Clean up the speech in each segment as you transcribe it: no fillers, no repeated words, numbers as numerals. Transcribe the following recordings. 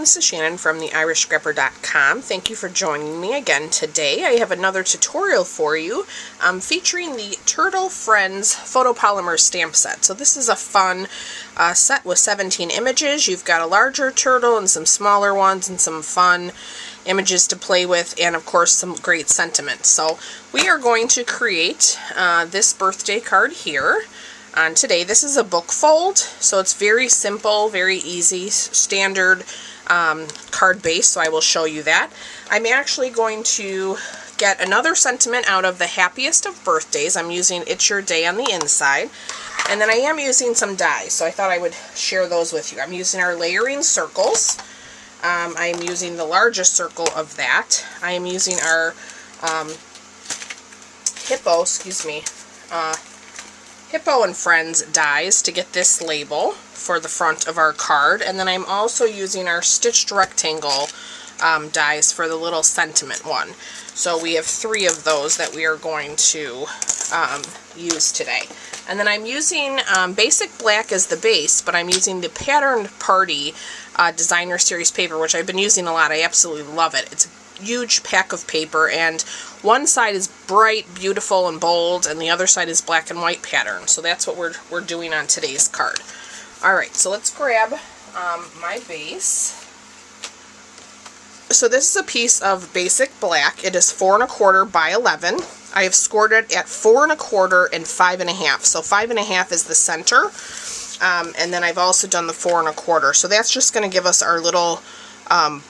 this is Shannon from theirishscrapper.com. Thank you for joining me again today. I have another tutorial for you featuring the Turtle Friends photopolymer stamp set. So this is a fun set with 17 images. You've got a larger turtle and some smaller ones and some fun images to play with, and of course some great sentiment. So we are going to create this birthday card here. Today, this is a book fold, so it's very simple, very easy, standard card base, so I will show you that. I'm actually going to get another sentiment out of the happiest of birthdays. I'm using It's Your Day on the inside, and then I am using some dies, so I thought I would share those with you. I'm using our layering circles. I am using the largest circle of that. I am using our Hippo and Friends dies to get this label for the front of our card, and then I'm also using our stitched rectangle dies for the little sentiment one. So we have 3 of those that we are going to use today. And then I'm using basic black as the base, but I'm using the Patterned Party Designer Series paper, which I've been using a lot. I absolutely love it. It's a huge pack of paper, and one side is bright, beautiful, and bold, and the other side is black and white pattern. So that's what we're doing on today's card. Alright, so let's grab my base. So this is a piece of basic black. It is 4 1/4 by 11. I have scored it at 4 1/4 and 5 1/2. So 5 1/2 is the center, and then I've also done the 4 1/4. So that's just going to give us our little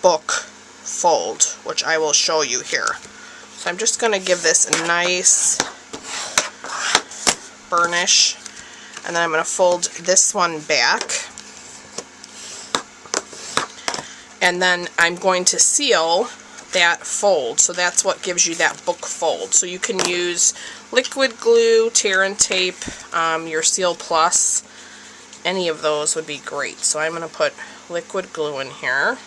book fold, which I will show you here. So I'm just going to give this a nice burnish, and then I'm going to fold this one back, and then I'm going to seal that fold. So that's what gives you that book fold. So you can use liquid glue, tear and tape, your Seal Plus, any of those would be great. So I'm going to put liquid glue in here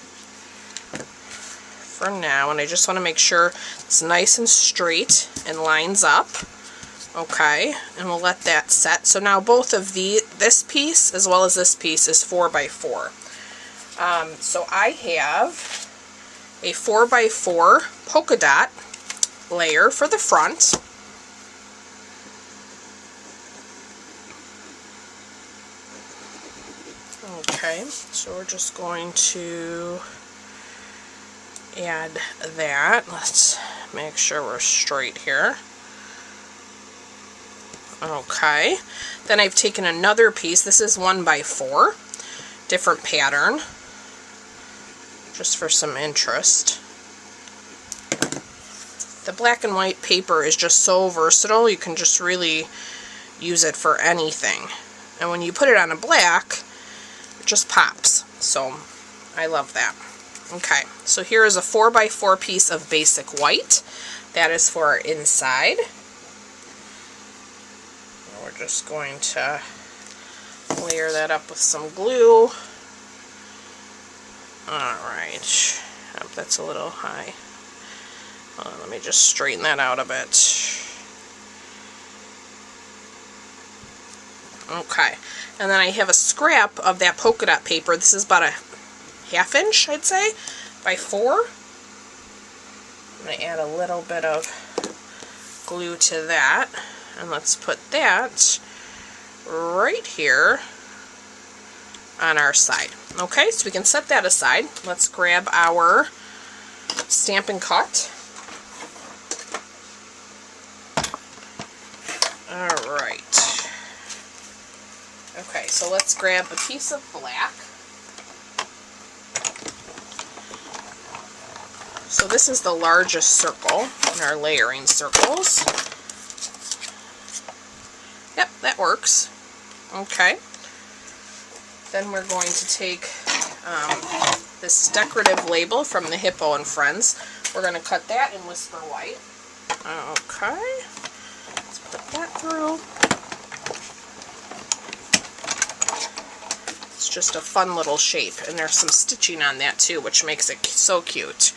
for now, and I just want to make sure it's nice and straight and lines up. Okay, and we'll let that set. So now both of this piece as well as this piece is 4 by 4. So I have a 4 by 4 polka dot layer for the front. Okay, so we're just going to add that. Let's make sure we're straight here. Okay, then I've taken another piece. This is 1 by 4, different pattern, just for some interest. The black and white paper is just so versatile. You can just really use it for anything, and when you put it on a black, it just pops. So I love that. Okay, so here is a 4 by 4 piece of basic white. That is for our inside. We're just going to layer that up with some glue. Alright, oh, that's a little high. Let me just straighten that out a bit. Okay, and then I have a scrap of that polka dot paper. This is about a 1/2 inch, I'd say, by 4. I'm going to add a little bit of glue to that, and let's put that right here on our side. Okay, so we can set that aside. Let's grab our Stampin' Cut. Alright. Okay, so let's grab a piece of black. So this is the largest circle in our layering circles. Yep, that works. Okay. Then we're going to take this decorative label from the Hippo and Friends. We're going to cut that in Whisper White. Okay. Let's put that through. It's just a fun little shape, and there's some stitching on that too, which makes it so cute.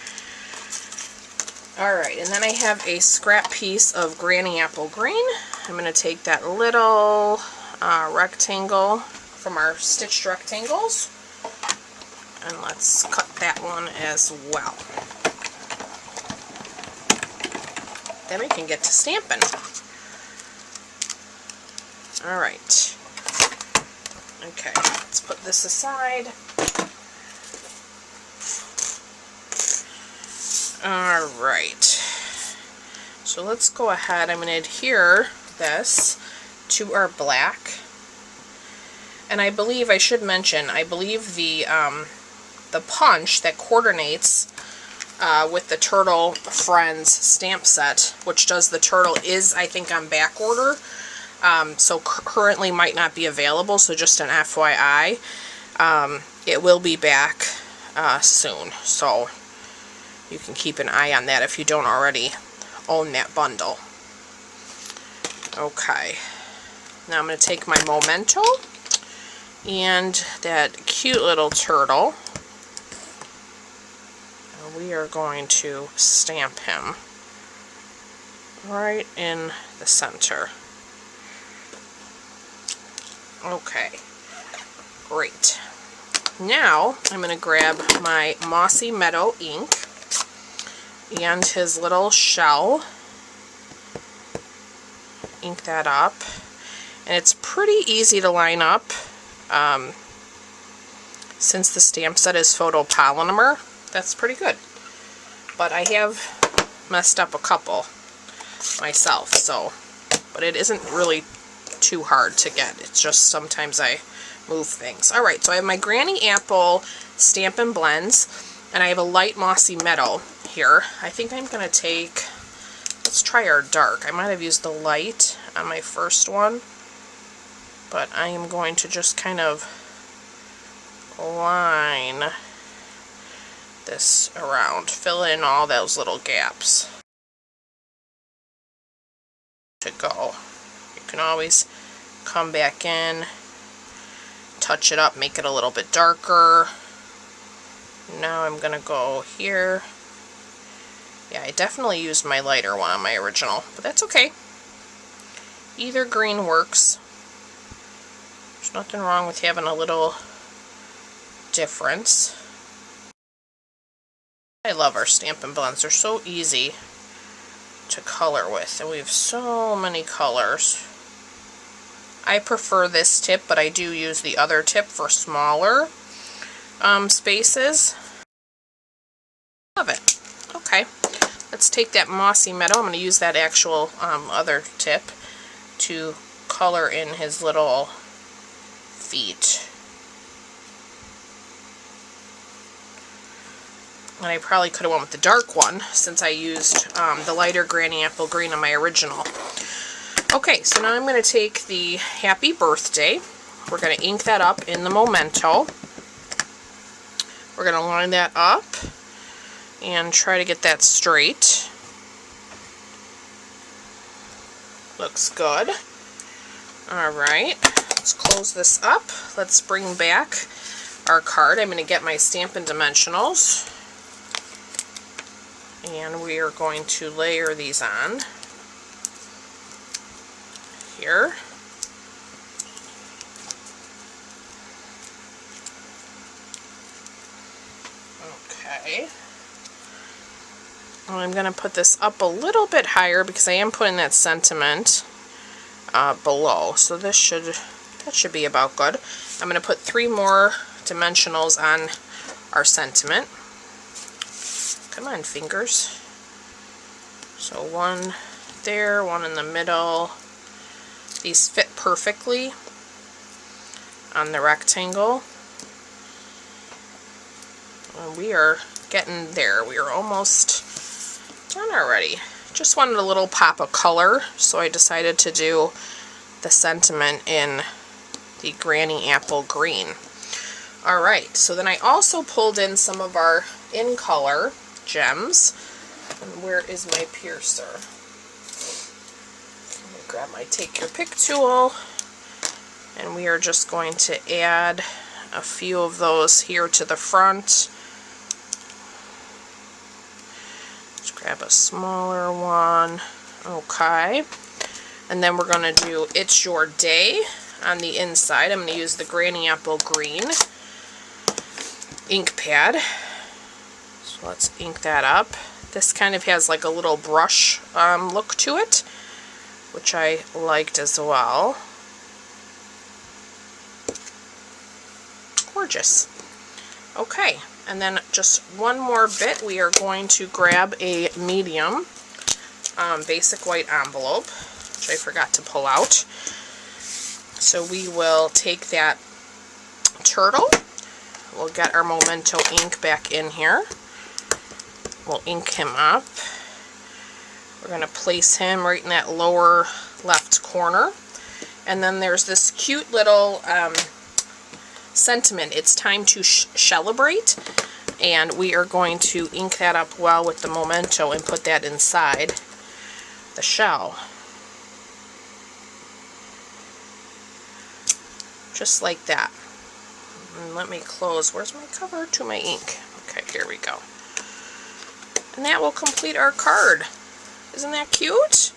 Alright, and then I have a scrap piece of Granny Apple Green. I'm going to take that little rectangle from our stitched rectangles, And let's cut that one as well. Then we can get to stamping. Alright. Okay, let's put this aside. Alright. So let's go ahead. I'm going to adhere this to our black. And I believe, I should mention, I believe the punch that coordinates with the Turtle Friends stamp set, which does the turtle, is, I think, on back order. So currently might not be available, so just an FYI. It will be back soon, so you can keep an eye on that if you don't already own that bundle. Okay, now I'm going to take my Memento and that cute little turtle, and we are going to stamp him right in the center. Okay, great. Now I'm going to grab my Mossy Meadow ink and his little shell, ink that up, and it's pretty easy to line up since the stamp set is photopolymer. That's pretty good, but I have messed up a couple myself, so, but it isn't really too hard to get. It's just sometimes I move things. Alright, so I have my Granny Apple Stampin' Blends, and I have a light Mossy Meadow here. I think I'm going to take, let's try our dark. I might have used the light on my first one, but I am going to just kind of line this around, fill in all those little gaps to go. You can always come back in, touch it up, make it a little bit darker. Now I'm going to go here. Yeah, I definitely used my lighter one on my original, but that's okay. Either green works. There's nothing wrong with having a little difference. I love our Stampin' Blends. They're so easy to color with, and we have so many colors. I prefer this tip, but I do use the other tip for smaller spaces. Love it. Okay, let's take that Mossy Meadow. I'm going to use that actual other tip to color in his little feet. And I probably could have went with the dark one since I used the lighter Granny Apple Green on my original. Okay, so now I'm going to take the Happy Birthday. We're going to ink that up in the Memento. We're going to line that up and try to get that straight. Looks good. Alright, let's close this up. Let's bring back our card. I'm going to get my Stampin' Dimensionals, and we are going to layer these on here. Okay. And I'm going to put this up a little bit higher because I am putting that sentiment below. So that should be about good. I'm going to put 3 more dimensionals on our sentiment. Come on, fingers. So 1 there, 1 in the middle. These fit perfectly on the rectangle. And we are getting there. We are almost done already. Just wanted a little pop of color, so I decided to do the sentiment in the Granny Apple Green. Alright, so then I also pulled in some of our in color gems. And where is my piercer? Let me grab my Take Your Pick tool, and we are just going to add a few of those here to the front. Let's grab a smaller one. Okay. And then we're going to do It's Your Day on the inside. I'm going to use the Granny Apple Green. ink pad. So let's ink that up. This kind of has like a little brush look to it, which I liked as well. Gorgeous. Okay, and then just one more bit. We are going to grab a medium basic white envelope, which I forgot to pull out. So we will take that turtle. We'll get our Memento ink back in here. We'll ink him up. We're going to place him right in that lower left corner. And then there's this cute little sentiment. It's time to celebrate. And we are going to ink that up well with the Memento and put that inside the shell. Just like that. And let me close. Where's my cover to my ink? Okay, here we go. And that will complete our card. Isn't that cute?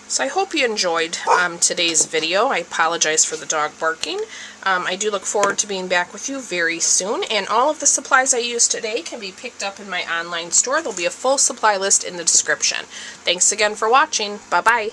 So I hope you enjoyed today's video. I apologize for the dog barking. I do look forward to being back with you very soon. And all of the supplies I used today can be picked up in my online store. There'll be a full supply list in the description. Thanks again for watching. Bye-bye.